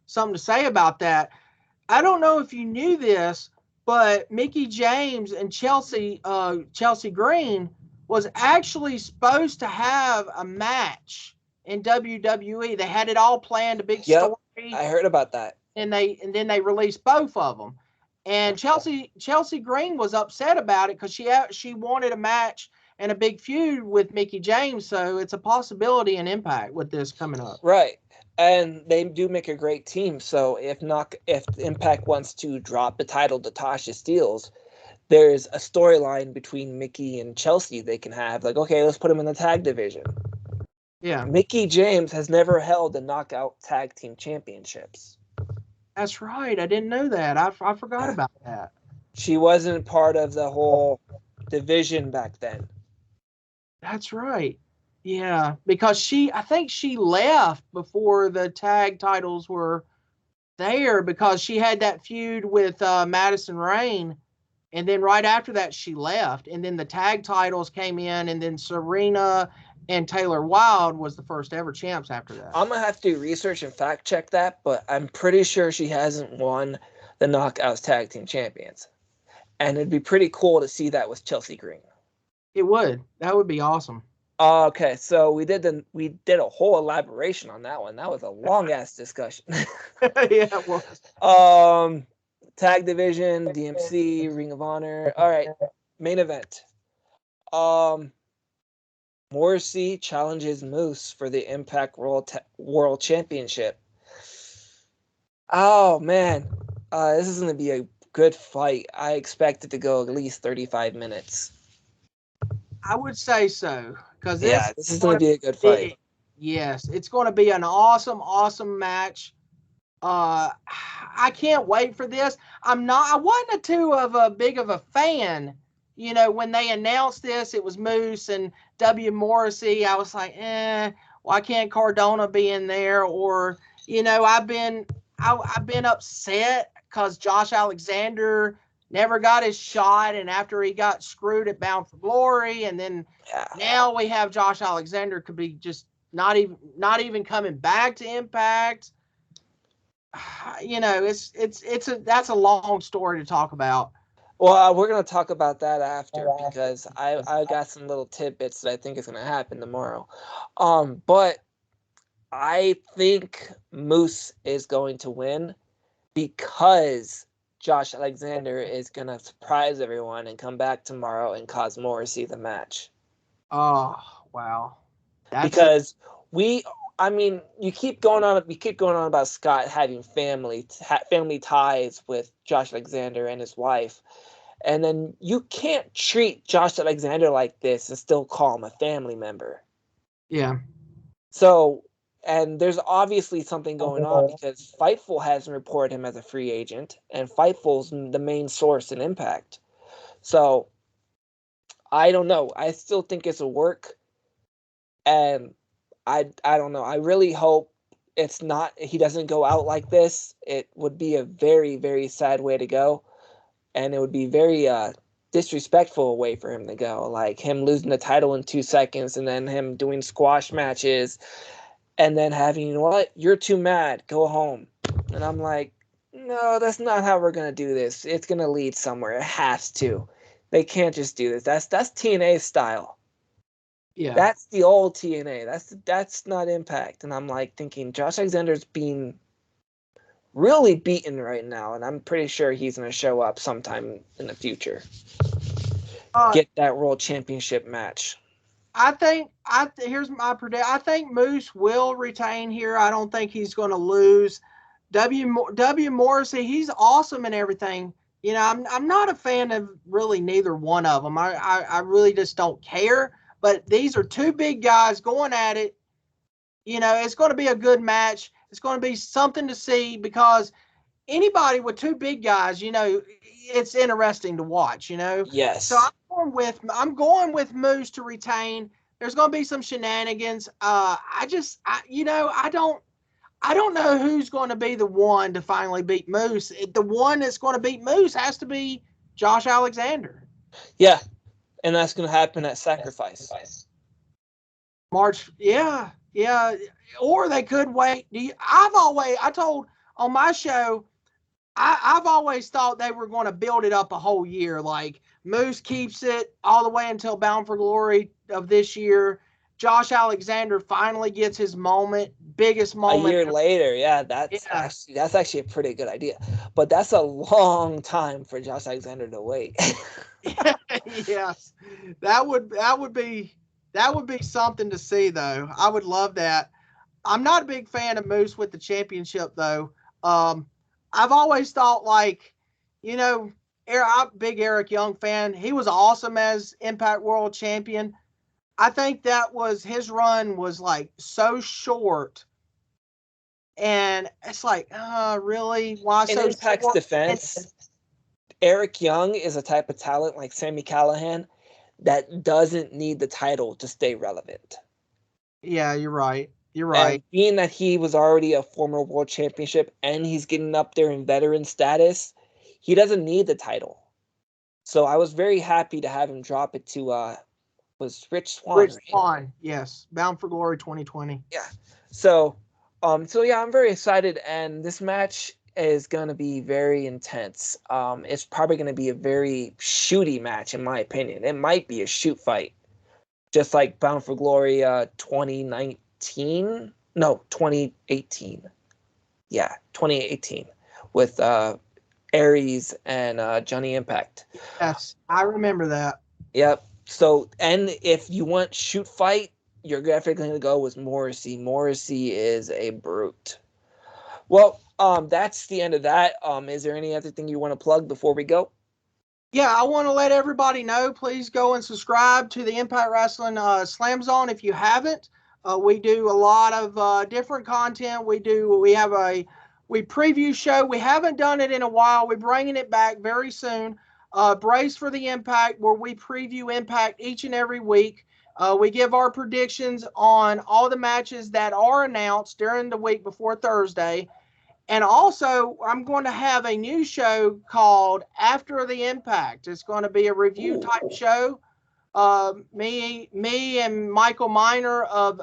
something to say about that. I don't know if you knew this, but Mickie James and Chelsea Green was actually supposed to have a match in WWE. They had it all planned, a big
Yep,
story,
I heard about that.
and then they released both of them. And Chelsea Green was upset about it because she wanted a match and a big feud with Mickie James. So it's a possibility and Impact with this coming up.
Right. And they do make a great team. So if Impact wants to drop the title to Tasha Steelz, there's a storyline between Mickie and Chelsea they can have. Like, okay, let's put them in the tag division.
Yeah.
Mickie James has never held the Knockout Tag Team Championships.
That's right. I didn't know that. I forgot about that.
She wasn't part of the whole division back then.
That's right. Yeah, because I think she left before the tag titles were there because she had that feud with Madison Rayne, and then right after that she left, and then the tag titles came in, and then Serena and Taylor Wilde was the first ever champs after that.
I'm gonna have to do research and fact check that, but I'm pretty sure she hasn't won the Knockouts Tag Team Champions, and it'd be pretty cool to see that with Chelsea Green.
It would. That would be awesome.
Okay, so we did a whole elaboration on that one. That was a long ass discussion.
Yeah, it was.
Tag division, DMC, Ring of Honor. All right, main event. Morrissey challenges Moose for the Impact World Championship. Oh man, this is gonna be a good fight. I expect it to go at least 35 minutes.
I would say so because
this is going to be a good fight.
Yes, it's going to be an awesome match. I can't wait for this. I wasn't too big of a fan. When they announced this, it was Moose and W. Morrissey. I was like, why can't Cardona be in there? Or, I've been upset because Josh Alexander never got his shot, and after he got screwed at Bound for Glory, and then now we have Josh Alexander could be just not even coming back to Impact. That's a long story to talk about.
Well, we're gonna talk about that after because I got some little tidbits that I think is gonna happen tomorrow. But I think Moose is going to win because Josh Alexander is going to surprise everyone and come back tomorrow and cause Morrissey the match.
Oh, wow.
Because you keep going on about Scott having family ties with Josh Alexander and his wife. And then you can't treat Josh Alexander like this and still call him a family member.
Yeah.
So, and there's obviously something going on because Fightful hasn't reported him as a free agent, and Fightful's the main source in Impact. So, I don't know. I still think it's a work, and I don't know. I really hope it's not. He doesn't go out like this. It would be a very, very sad way to go, and it would be very disrespectful way for him to go. Like him losing the title in 2 seconds, and then him doing squash matches. And then having, you know what, you're too mad, go home. And I'm like, no, that's not how we're going to do this. It's going to lead somewhere. It has to. They can't just do this. That's TNA style.
Yeah.
That's the old TNA. That's not Impact. And I'm like thinking, Josh Alexander's being really beaten right now, and I'm pretty sure he's going to show up sometime in the future. Get that World Championship match.
Here's my prediction. I think Moose will retain here. I don't think he's going to lose. W Morrissey, he's awesome and everything. You know, I'm not a fan of really neither one of them. I really just don't care. But these are two big guys going at it. You know, it's going to be a good match. It's going to be something to see because anybody with two big guys, you know, it's interesting to watch, you know.
Yes.
So I'm going with Moose to retain. There's going to be some shenanigans. You know, I don't know who's going to be the one to finally beat Moose. The one that's going to beat Moose has to be Josh Alexander.
Yeah, and that's going to happen at Sacrifice.
March, yeah. Or they could wait. I told on my show, I've always thought they were going to build it up a whole year. Like Moose keeps it all the way until Bound for Glory of this year. Josh Alexander finally gets his moment, biggest moment.
A year later, yeah, that's actually a pretty good idea. But that's a long time for Josh Alexander to wait.
Yes, that would be something to see though. I would love that. I'm not a big fan of Moose with the championship though. I've always thought like, you know, I'm a big Eric Young fan. He was awesome as Impact World Champion. I think that was his run was like so short. And it's like, really? Why so
In Impact's
short?
defense, Eric Young is a type of talent like Sami Callihan that doesn't need the title to stay relevant.
Yeah, you're right. You're right.
And being that he was already a former world championship and he's getting up there in veteran status, he doesn't need the title. So I was very happy to have him drop it to was Rich Swann.
Rich Swann, yes. Bound for Glory 2020.
Yeah. So yeah, I'm very excited, and this match is gonna be very intense. It's probably gonna be a very shooty match, in my opinion. It might be a shoot fight, just like Bound for Glory 2018. Yeah, 2018 with Aries and Johnny Impact.
Yes, I remember that.
Yep. So, and if you want shoot fight, you're definitely going to go with Morrissey. Morrissey is a brute. Well, that's the end of that. Is there any other thing you want to plug before we go?
Yeah, I want to let everybody know, please go and subscribe to the Impact Wrestling Slam Zone if you haven't. We do a lot of different content. We preview show. We haven't done it in a while. We're bringing it back very soon. Brace for the Impact, where we preview Impact each and every week. We give our predictions on all the matches that are announced during the week before Thursday. And also, I'm going to have a new show called After the Impact. It's going to be a review type show. Me and Michael Miner of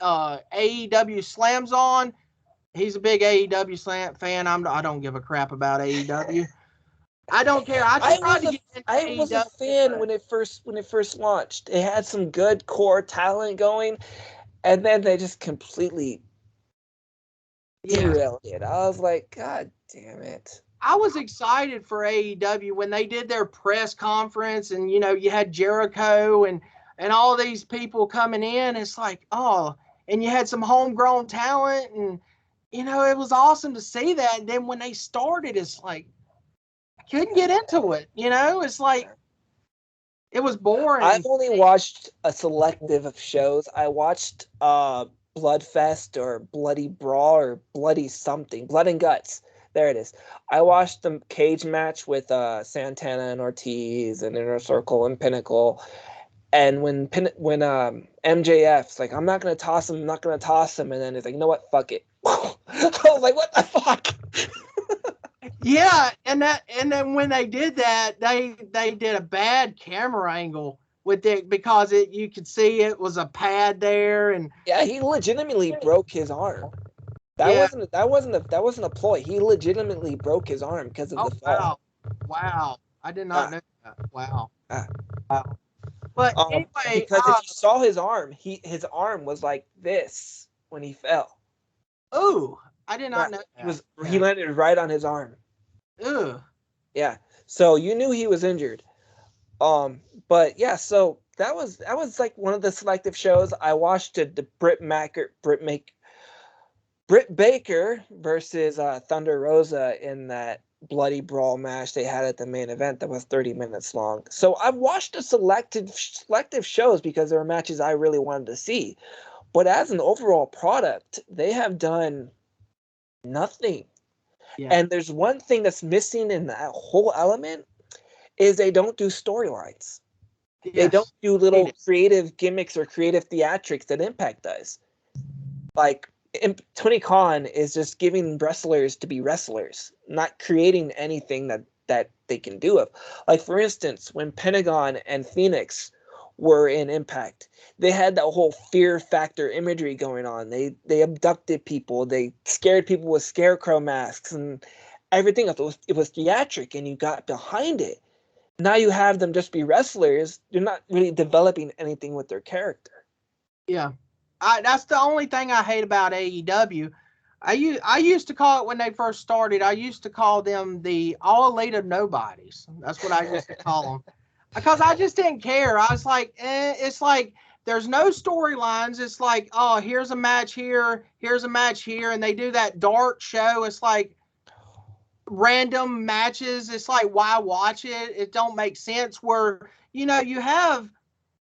AEW Slams On. He's a big AEW fan. I don't give a crap about AEW. I don't care. I
was a fan when it first launched. It had some good core talent going, and then they just completely derailed it. I was like, God damn it.
I was excited for AEW when they did their press conference, and you know, you had Jericho and all these people coming in. It's like, oh, and you had some homegrown talent, and you know, it was awesome to see that. And then when they started, it's like I couldn't get into it. You know, it's like it was boring.
I've only watched a selective of shows. I watched Bloodfest or Bloody Brawl or Bloody something, Blood and Guts. There it is. I watched the cage match with Santana and Ortiz and Inner Circle and Pinnacle. And when MJF's like, I'm not gonna toss him, and then it's like, you know what, fuck it. I was like, what the fuck?
Yeah, and then when they did that, they did a bad camera angle with it because you could see it was a pad there, and
yeah, he legitimately broke his arm. That wasn't a ploy. He legitimately broke his arm because of the fall.
Wow. I did not know that. Wow.
Wow.
But anyway,
because if you saw his arm, his arm was like this when he fell.
Ooh, I did not know that.
He landed right on his arm.
Ugh.
Yeah. So you knew he was injured. But yeah, so that was like one of the selective shows I watched. The Britt Baker versus Thunder Rosa in that bloody brawl match they had at the main event that was 30 minutes long. So I've watched the selective shows because there were matches I really wanted to see. But as an overall product, they have done nothing.
Yeah.
And there's one thing that's missing in that whole element is they don't do storylines.
Yes.
They don't do little creative gimmicks or creative theatrics that Impact does. Like, Tony Khan is just giving wrestlers to be wrestlers, not creating anything that they can do of. Like, for instance, when Pentagon and Phoenix were in Impact, they had that whole fear factor imagery going on. They abducted people, they scared people with scarecrow masks and everything else. It was theatric, and you got behind it. Now you have them just be wrestlers. You're not really developing anything with their character.
Yeah. That's the only thing I hate about AEW. I used to call it when they first started. I used to call them the All Elite of Nobodies. That's what I used to call them, because I just didn't care. I was like, it's like there's no storylines. It's like, oh, here's a match here, here's a match here, and they do that dark show. It's like random matches. It's like, why watch it? It don't make sense. Where you have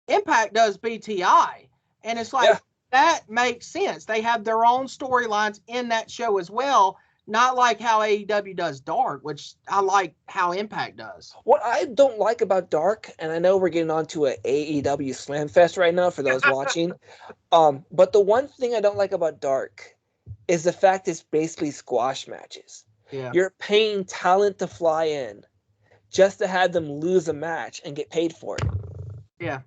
Impact does BTI, and it's like, that makes sense. They have their own storylines in that show as well, not like how AEW does Dark, which I like how Impact does.
What I don't like about Dark, and I know we're getting on to an AEW Slam Fest right now for those watching, but the one thing I don't like about Dark is the fact it's basically squash matches.
Yeah.
You're paying talent to fly in just to have them lose a match and get paid for it.
Yeah.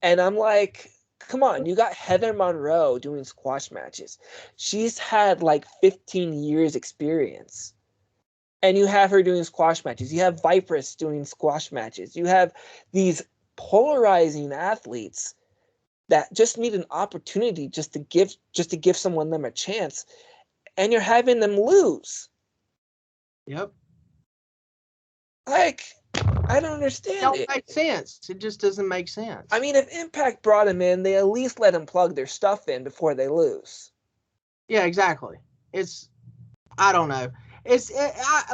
And I'm like, come on, you got Heather Monroe doing squash matches. She's had like 15 years experience. And you have her doing squash matches. You have Vipress doing squash matches. You have these polarizing athletes that just need an opportunity just to give someone them a chance. And you're having them lose.
Yep.
Like, I don't understand it.
It don't make sense. It just doesn't make sense.
I mean, if Impact brought him in, they at least let him plug their stuff in before they lose.
Yeah, exactly. I don't know.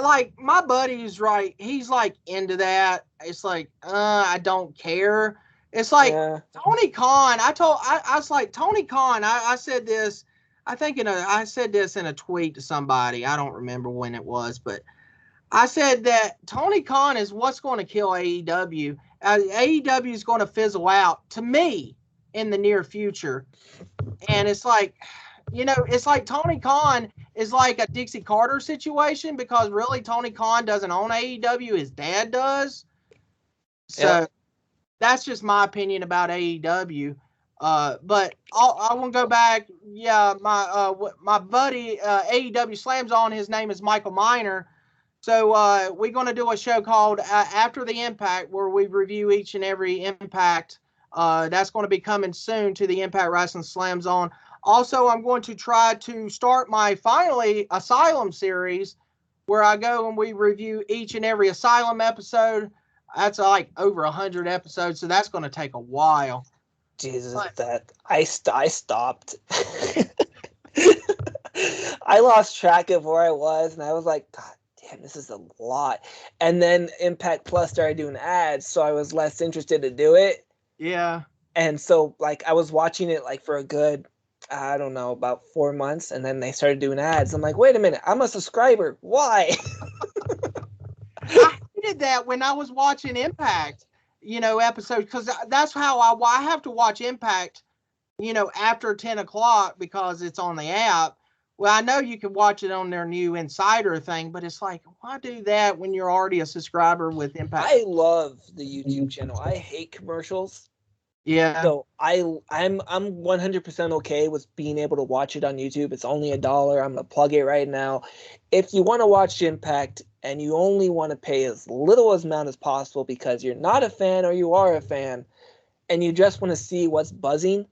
Like, my buddy's right. He's like into that. It's like, I don't care. It's like, Tony Khan. I was like, Tony Khan. I said this. I said this in a tweet to somebody. I don't remember when it was, but I said that Tony Khan is what's going to kill AEW. AEW is going to fizzle out, to me, in the near future. And it's like, it's like Tony Khan is like a Dixie Carter situation, because really Tony Khan doesn't own AEW. His dad does. So that's just my opinion about AEW. But I want to go back. Yeah, my buddy AEW Slams On. His name is Michael Miner. So we're going to do a show called After the Impact, where we review each and every Impact. That's going to be coming soon to the Impact Wrestling Slam Zone. Also, I'm going to try to start my finally Asylum series, where I go and we review each and every Asylum episode. That's like over 100 episodes, so that's going to take a while.
Jesus, I stopped. I lost track of where I was, and I was like, God damn, this is a lot. And then Impact Plus started doing ads, so I was less interested to do it.
Yeah.
And so, like, I was watching it, like, for a good, I don't know, about 4 months, and then they started doing ads. I'm like, wait a minute, I'm a subscriber. Why?
I hated that when I was watching Impact, episodes, because that's how I have to watch Impact, after 10 o'clock, because it's on the app. Well, I know you can watch it on their new Insider thing, but it's like, why do that when you're already a subscriber with Impact?
I love the YouTube channel. I hate commercials.
Yeah.
So I'm 100% okay with being able to watch it on YouTube. It's only $1. I'm gonna plug it right now. If you want to watch Impact and you only want to pay as little amount as possible because you're not a fan or you are a fan and you just want to see what's buzzing,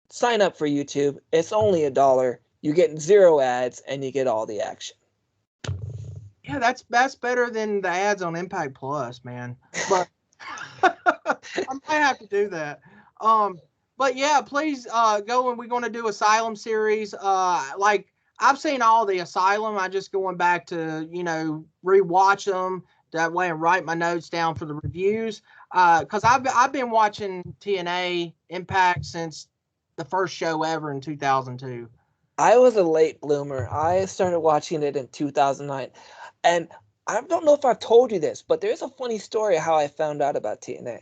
sign up for YouTube. It's only $1. You get 0 ads and you get all the action.
Yeah, that's better than the ads on Impact Plus, man. But I might have to do that. But yeah, please go, and we're going to do Asylum series. Like I've seen all the Asylum. I just going back to rewatch them that way and write my notes down for the reviews. Because I've been watching TNA Impact since the first show ever in 2002.
I was a late bloomer. I started watching it in 2009. And I don't know if I've told you this, but there's a funny story how I found out about TNA.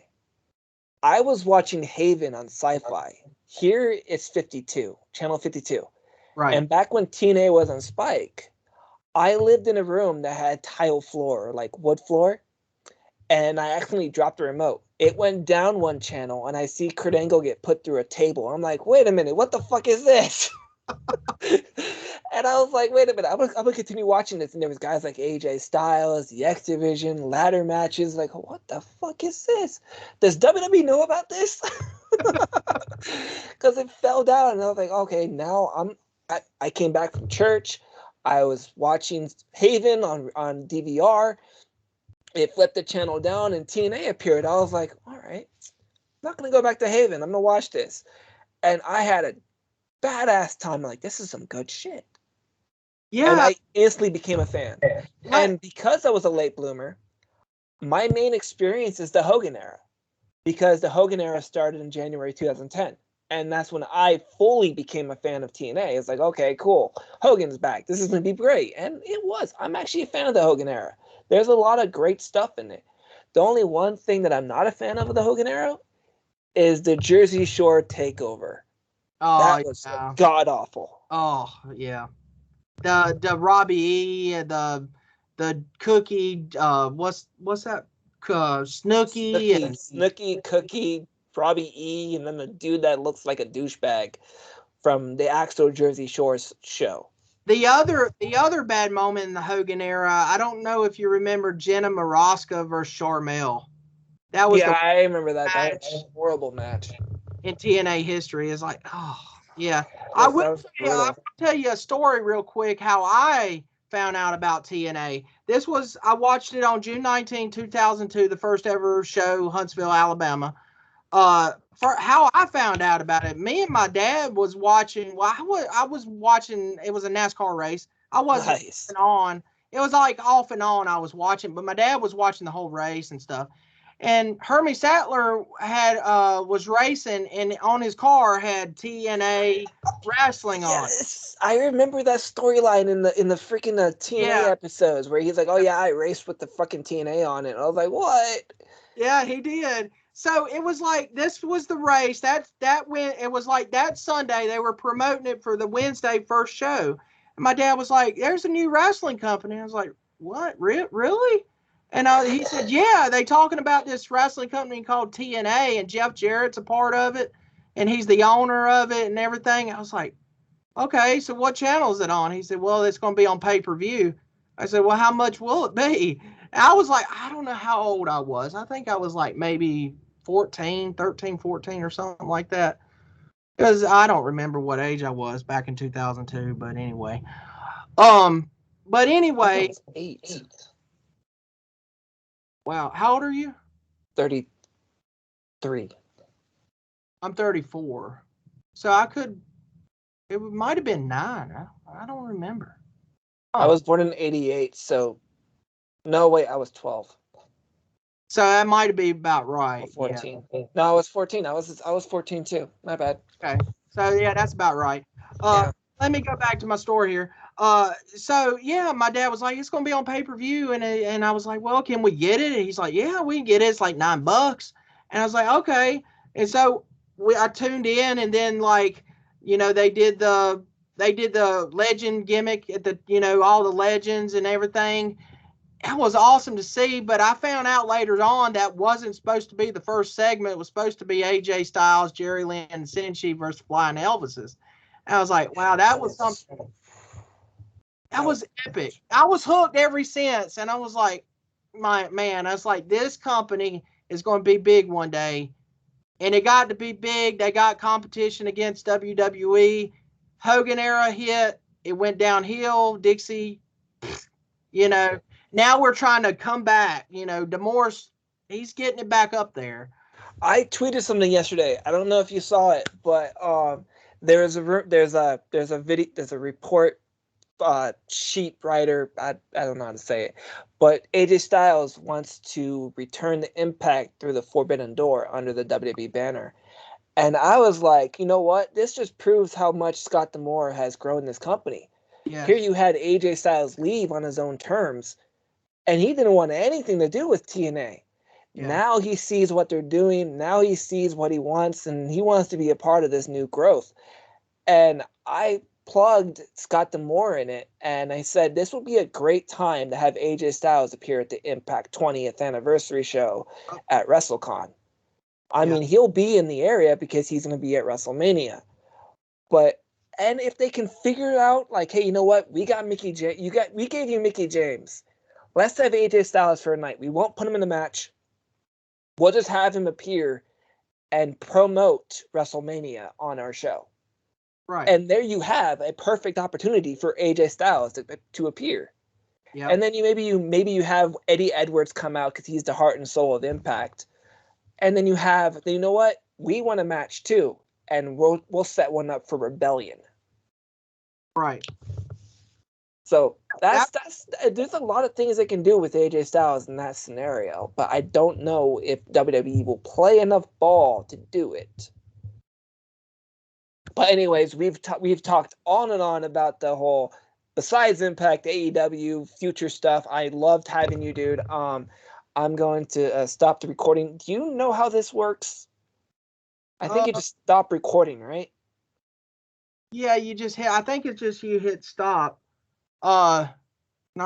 I was watching Haven on Sci-Fi. Here it's 52, channel 52.
Right.
And back when TNA was on Spike, I lived in a room that had tile floor, like wood floor. And I accidentally dropped the remote. It went down one channel, and I see Kurt Angle get put through a table. I'm like, wait a minute, what the fuck is this? And I was like, wait a minute, I'm gonna continue watching this. And there was guys like AJ Styles, the X Division, ladder matches. Like, what the fuck is this? Does WWE know about this? Because it fell down, and I was like, okay, now I came back from church. I was watching Haven on DVR. It flipped the channel down, and TNA appeared. I was like, all right, I'm not gonna go back to Haven. I'm gonna watch this. And I had a badass time. Like, this is some good shit.
Yeah.
And I instantly became a fan. And because I was a late bloomer, my main experience is the Hogan Era. Because the Hogan Era started in January 2010. And that's when I fully became a fan of TNA. It's like, okay, cool. Hogan's back. This is going to be great. And it was. I'm actually a fan of the Hogan Era. There's a lot of great stuff in it. The only one thing that I'm not a fan of the Hogan Era is the Jersey Shore takeover.
Oh,
that was god awful.
Oh, yeah. The Robbie E, the Cookie, what's that?
Snooki, Cookie, Robbie E, and then the dude that looks like a douchebag from the actual Jersey Shore show.
The other bad moment in the Hogan Era, I don't know if you remember Jenna Maraska versus Sharmell. That was
I remember that. That was a horrible match
in TNA history. Is like, oh yeah. I will tell you a story real quick how I found out about TNA. I watched it on June 19, 2002, the first ever show, Huntsville, Alabama. For how I found out about it, me and my dad was watching. Well, I was watching. It was a NASCAR race. I wasn't on. It was like off and on. I was watching, but my dad was watching the whole race and stuff. And Hermie Sattler was racing, and on his car had TNA wrestling on.
Yes, I remember that storyline in the freaking TNA episodes where he's like, "Oh yeah, I raced with the fucking TNA on it." And I was like, "What?"
Yeah, he did. So it was like this was the race that went. It was like that Sunday they were promoting it for the Wednesday first show. And my dad was like, "There's a new wrestling company." I was like, "What? Really?" And he said, "Yeah, they talking about this wrestling company called TNA, and Jeff Jarrett's a part of it, and he's the owner of it and everything." I was like, "Okay, so what channel is it on?" He said, "Well, it's going to be on pay-per-view." I said, "Well, how much will it be?" And I was like, I don't know how old I was. I think I was like maybe 13, 14 or something like that. Because I don't remember what age I was back in 2002, but anyway. But anyway.
8.
Wow, how old are you?
33.
I'm 34. So it might have been 9. I don't remember.
I was born in 88, so no, wait, I was 12.
So that might be about right.
14. Yeah. No, I was 14. I was 14 too. My bad.
Okay. So yeah, that's about right. Let me go back to my story here. So yeah, my dad was like, "It's gonna be on pay-per-view," and I was like, "Well, can we get it?" And he's like, "Yeah, we can get it. It's like $9." And I was like, "Okay." And so I tuned in, and then like, they did the legend gimmick at the, all the legends and everything. It was awesome to see, but I found out later on that wasn't supposed to be the first segment. It was supposed to be AJ Styles, Jerry Lynn, and Senshi versus Flying Elvises. And I was like, wow, that was something. That was epic. I was hooked ever since. And I was like, I was like, this company is going to be big one day. And it got to be big. They got competition against WWE. Hogan Era hit. It went downhill. Dixie, you know, now we're trying to come back. You know, Demorse, he's getting it back up there.
I tweeted something yesterday. I don't know if you saw it, but there's a report sheet writer. I don't know how to say it, but AJ Styles wants to return the Impact through the Forbidden Door under the WWE banner. And I was like, you know what? This just proves how much Scott D'Amore has grown this company. Here
Yes.
you had AJ Styles leave on his own terms, and he didn't want anything to do with TNA.
Yeah.
Now he sees what they're doing. Now he sees what he wants, and he wants to be a part of this new growth. And I plugged Scott D'Amore in it, and I said this would be a great time to have AJ Styles appear at the Impact 20th anniversary show
Oh,
at WrestleCon. I
yeah.
mean, he'll be in the area because he's going to be at WrestleMania. But and if they can figure out, like, hey, you know what? We got Mickie James. We gave you Mickie James. Let's have AJ Styles for a night. We won't put him in the match. We'll just have him appear and promote WrestleMania on our show.
Right.
And there you have a perfect opportunity for AJ Styles to appear.
Yeah.
And then maybe you have Eddie Edwards come out because he's the heart and soul of Impact. And then you know what? We want a match too, and we'll set one up for Rebellion.
Right.
So
That,
there's a lot of things they can do with AJ Styles in that scenario, but I don't know if WWE will play enough ball to do it. But anyways, we've talked on and on about the whole besides Impact AEW future stuff. I loved having you, dude. I'm going to stop the recording. Do you know how this works? I think you just stop recording, right?
yeah, you just hit. I think it's just you hit stop. Uh,